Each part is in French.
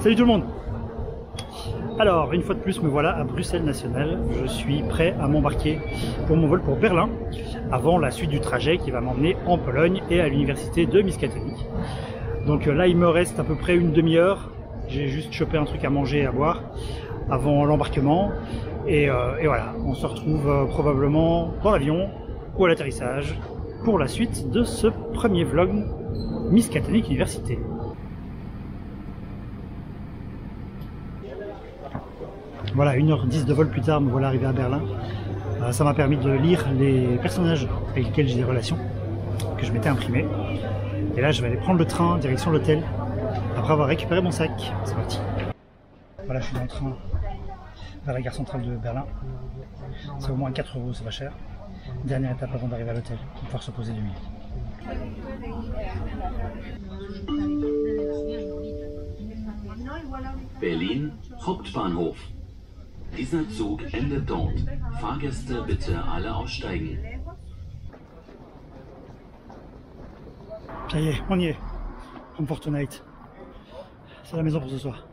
Salut tout le monde. Alors, une fois de plus, me voilà à Bruxelles National. Je suis prêt à m'embarquer pour mon vol pour Berlin, avant la suite du trajet qui va m'emmener en Pologne et à l'université de Miskatonic. Donc là, il me reste à peu près une demi-heure. J'ai juste chopé un truc à manger et à boire avant l'embarquement. Et voilà, on se retrouve probablement dans l'avion ou à l'atterrissage pour la suite de ce premier vlog Miskatonic Université. Voilà, 1h10 de vol plus tard, me voilà arrivé à Berlin. Ça m'a permis de lire les personnages avec lesquels j'ai des relations, que je m'étais imprimé. Et là, je vais aller prendre le train direction l'hôtel, après avoir récupéré mon sac. C'est parti. Voilà, je suis dans le train vers la gare centrale de Berlin. C'est au moins 4 €, c'est pas cher. Dernière étape avant d'arriver à l'hôtel, pour pouvoir se poser 2 minutes. Berlin, Hauptbahnhof. Dieser Zug endet dort. Fahrgäste bitte alle aussteigen. Ça y est, on y est. Home for tonight. C'est la maison pour ce soir.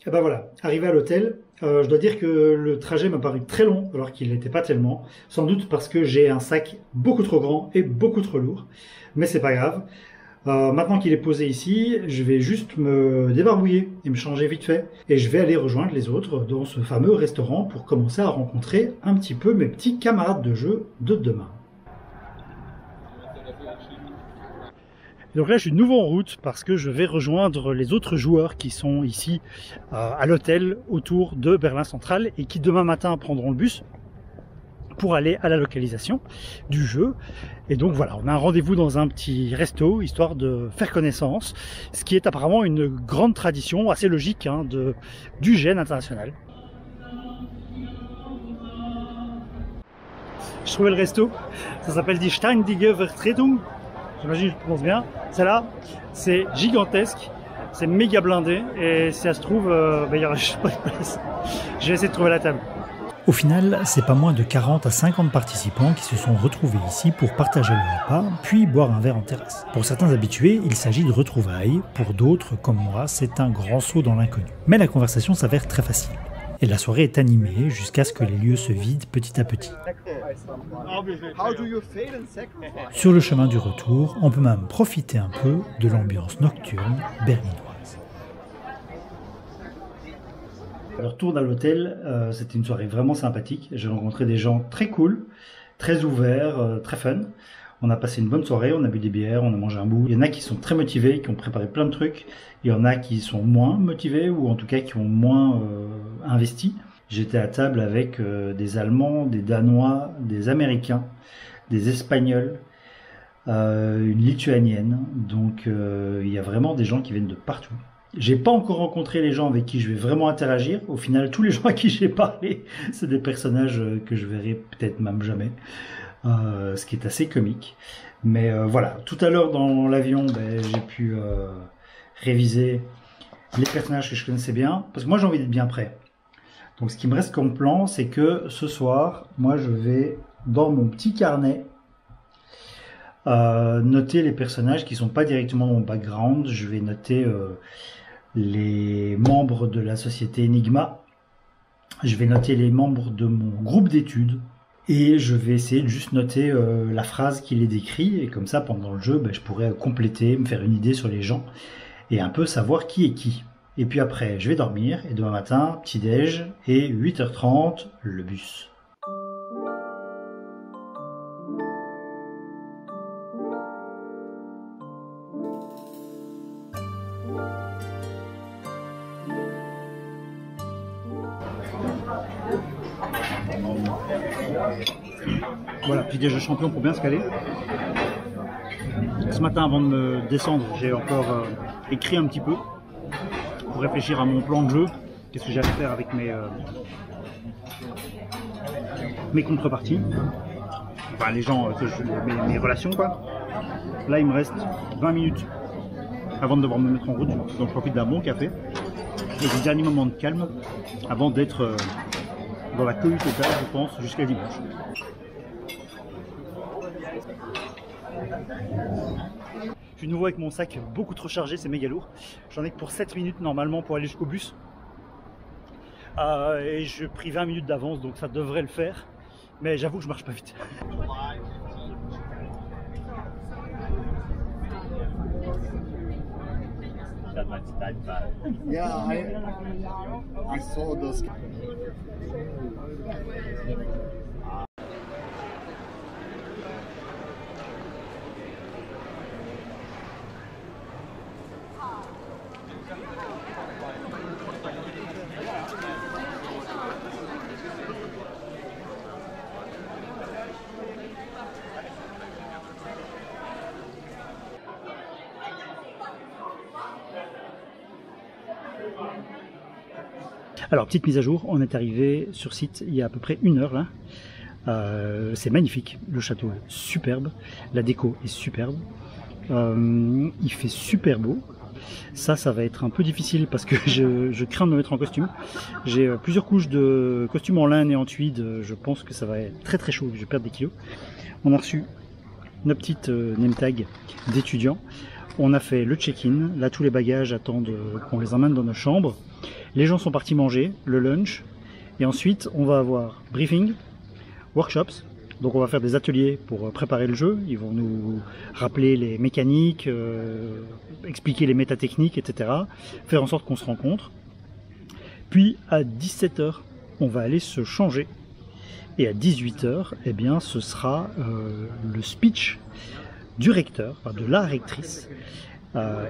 Et ben voilà, arrivé à l'hôtel, je dois dire que le trajet m'a paru très long, alors qu'il n'était pas tellement. Sans doute parce que j'ai un sac beaucoup trop grand et beaucoup trop lourd. Mais c'est pas grave. Maintenant qu'il est posé ici, je vais juste me débarbouiller et me changer vite fait. Et je vais aller rejoindre les autres dans ce fameux restaurant pour commencer à rencontrer un petit peu mes petits camarades de jeu de demain. Donc là, je suis de nouveau en route parce que je vais rejoindre les autres joueurs qui sont ici à l'hôtel autour de Berlin Central et qui demain matin prendront le bus pour aller à la localisation du jeu. Et donc voilà, on a un rendez-vous dans un petit resto histoire de faire connaissance, ce qui est apparemment une grande tradition assez logique hein, du GN international. Je trouvais le resto, ça s'appelle Die Steindige Vertretung. J'imagine que je prononce bien. C'est là, c'est gigantesque, c'est méga blindé et si ça se trouve, il y aura juste pas de place. Je vais essayer de trouver la table. Au final, c'est pas moins de 40 à 50 participants qui se sont retrouvés ici pour partager le repas, puis boire un verre en terrasse. Pour certains habitués, il s'agit de retrouvailles. Pour d'autres, comme moi, c'est un grand saut dans l'inconnu. Mais la conversation s'avère très facile. Et la soirée est animée jusqu'à ce que les lieux se vident petit à petit. Sur le chemin du retour, on peut même profiter un peu de l'ambiance nocturne berlinoise. Le retour à l'hôtel, c'était une soirée vraiment sympathique. J'ai rencontré des gens très cool, très ouverts, très fun. On a passé une bonne soirée, on a bu des bières, on a mangé un bout. Il y en a qui sont très motivés, qui ont préparé plein de trucs. Il y en a qui sont moins motivés, ou en tout cas qui ont moins investi. J'étais à table avec des Allemands, des Danois, des Américains, des Espagnols, une Lituanienne. Donc il y a vraiment des gens qui viennent de partout. J'ai pas encore rencontré les gens avec qui je vais vraiment interagir. Au final, tous les gens à qui j'ai parlé, c'est des personnages que je verrai peut-être même jamais. Ce qui est assez comique. Mais voilà, tout à l'heure dans l'avion, j'ai pu réviser les personnages que je connaissais bien. Parce que moi, j'ai envie d'être bien prêt. Donc ce qui me reste comme plan, c'est que ce soir, moi, je vais dans mon petit carnet noter les personnages qui ne sont pas directement dans mon background. Je vais noter les membres de la société Enigma. Je vais noter les membres de mon groupe d'études. Et je vais essayer de juste noter la phrase qui les décrit. Et comme ça, pendant le jeu, je pourrais compléter, me faire une idée sur les gens. Et un peu savoir qui est qui. Et puis après, je vais dormir. Et demain matin, petit-déj. Et 8h30, le bus. Voilà, petit déj de champion pour bien se caler. Ce matin, avant de me descendre, j'ai encore écrit un petit peu pour réfléchir à mon plan de jeu. Qu'est-ce que j'allais faire avec mes contreparties. Enfin, les gens, mes relations, quoi. Là, il me reste 20 minutes avant de devoir me mettre en route. Donc, je profite d'un bon café et du dernier moment de calme avant d'être dans la cohue totale, je pense, jusqu'à dimanche. Je suis nouveau avec mon sac beaucoup trop chargé, c'est méga lourd. J'en ai que pour 7 minutes normalement pour aller jusqu'au bus. Et j'ai pris 20 minutes d'avance, donc ça devrait le faire. Mais j'avoue que je marche pas vite. Yeah, I saw those. Alors, petite mise à jour, on est arrivé sur site il y a à peu près 1 heure là. C'est magnifique, le château est superbe, la déco est superbe, il fait super beau. Ça va être un peu difficile parce que je crains de me mettre en costume. J'ai plusieurs couches de costumes en laine et en tweed, je pense que ça va être très très chaud, je vais perdre des kilos. On a reçu notre petite name tag d'étudiants. On a fait le check-in, là tous les bagages attendent qu'on les emmène dans nos chambres. Les gens sont partis manger, le lunch, et ensuite on va avoir briefing, workshops, donc on va faire des ateliers pour préparer le jeu, ils vont nous rappeler les mécaniques, expliquer les métatechniques, etc. Faire en sorte qu'on se rencontre. Puis à 17 h, on va aller se changer, et à 18 h, eh bien, ce sera le speech du recteur, enfin de la rectrice,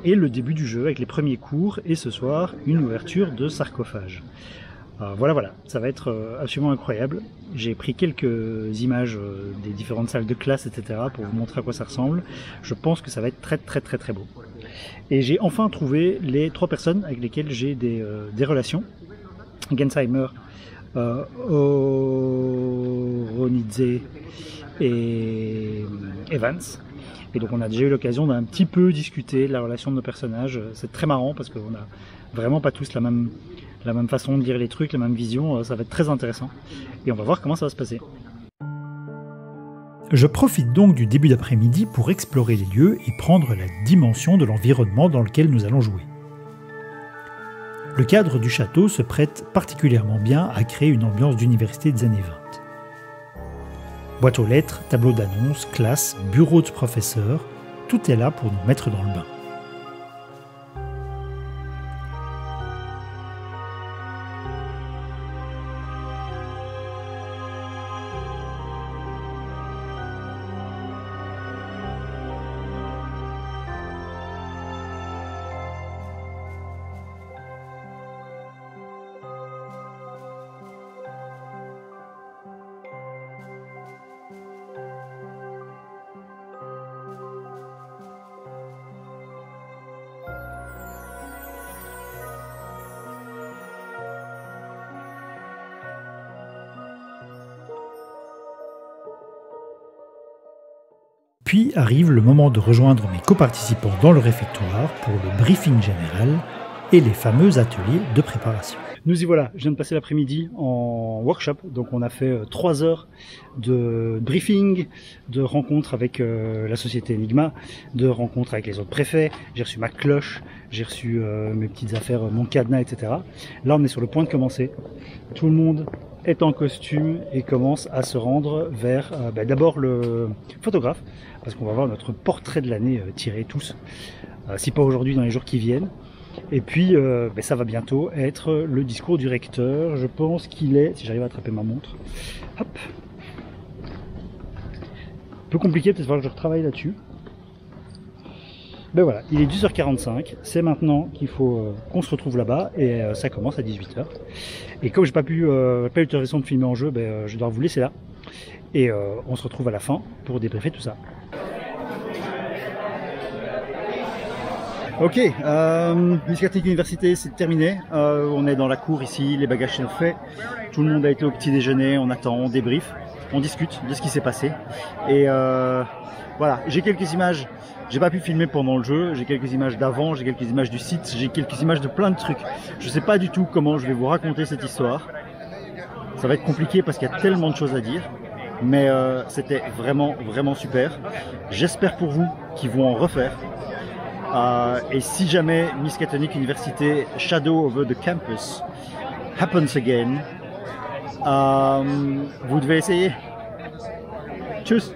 et le début du jeu avec les premiers cours, et ce soir une ouverture de sarcophage. Voilà, ça va être absolument incroyable. J'ai pris quelques images des différentes salles de classe, etc. pour vous montrer à quoi ça ressemble. Je pense que ça va être très beau. Et j'ai enfin trouvé les 3 personnes avec lesquelles j'ai des relations. Gensheimer, Oronidze et Evans. Et donc on a déjà eu l'occasion d'un petit peu discuter de la relation de nos personnages. C'est très marrant parce qu'on n'a vraiment pas tous la même façon de lire les trucs, la même vision. Ça va être très intéressant. Et on va voir comment ça va se passer. Je profite donc du début d'après-midi pour explorer les lieux et prendre la dimension de l'environnement dans lequel nous allons jouer. Le cadre du château se prête particulièrement bien à créer une ambiance d'université des années 20. Boîte aux lettres, tableau d'annonces, classe, bureau de professeur, tout est là pour nous mettre dans le bain. Puis arrive le moment de rejoindre mes coparticipants dans le réfectoire pour le briefing général et les fameux ateliers de préparation. Nous y voilà, je viens de passer l'après-midi en workshop, donc on a fait 3 heures de briefing, de rencontres avec la société Enigma, de rencontres avec les autres préfets, j'ai reçu ma cloche, j'ai reçu mes petites affaires, mon cadenas, etc. Là on est sur le point de commencer, tout le monde est en costume et commence à se rendre vers d'abord le photographe, parce qu'on va voir notre portrait de l'année tiré tous, si pas aujourd'hui, dans les jours qui viennent. Et puis ça va bientôt être le discours du recteur. Je pense qu'il est, si j'arrive à attraper ma montre, hop, un peu compliqué, peut-être falloir que je retravaille là-dessus. Ben voilà, il est 10h45, c'est maintenant qu'il faut qu'on se retrouve là-bas, et ça commence à 18h. Et comme j'ai pas eu l'autorisation de filmer en jeu, je dois vous laisser là. Et on se retrouve à la fin pour débriefer tout ça. Ok, Muscatec Université, c'est terminé. On est dans la cour ici, les bagages sont faits. Tout le monde a été au petit déjeuner, on attend, on débrief, on discute de ce qui s'est passé. Et voilà, j'ai quelques images. J'ai pas pu filmer pendant le jeu, j'ai quelques images d'avant, j'ai quelques images du site, j'ai quelques images de plein de trucs. Je sais pas du tout comment je vais vous raconter cette histoire. Ça va être compliqué parce qu'il y a tellement de choses à dire. Mais c'était vraiment, vraiment super. J'espère pour vous qu'ils vont en refaire. Et si jamais Miskatonic Université Shadow over the Campus happens again, vous devez essayer. Tchuss!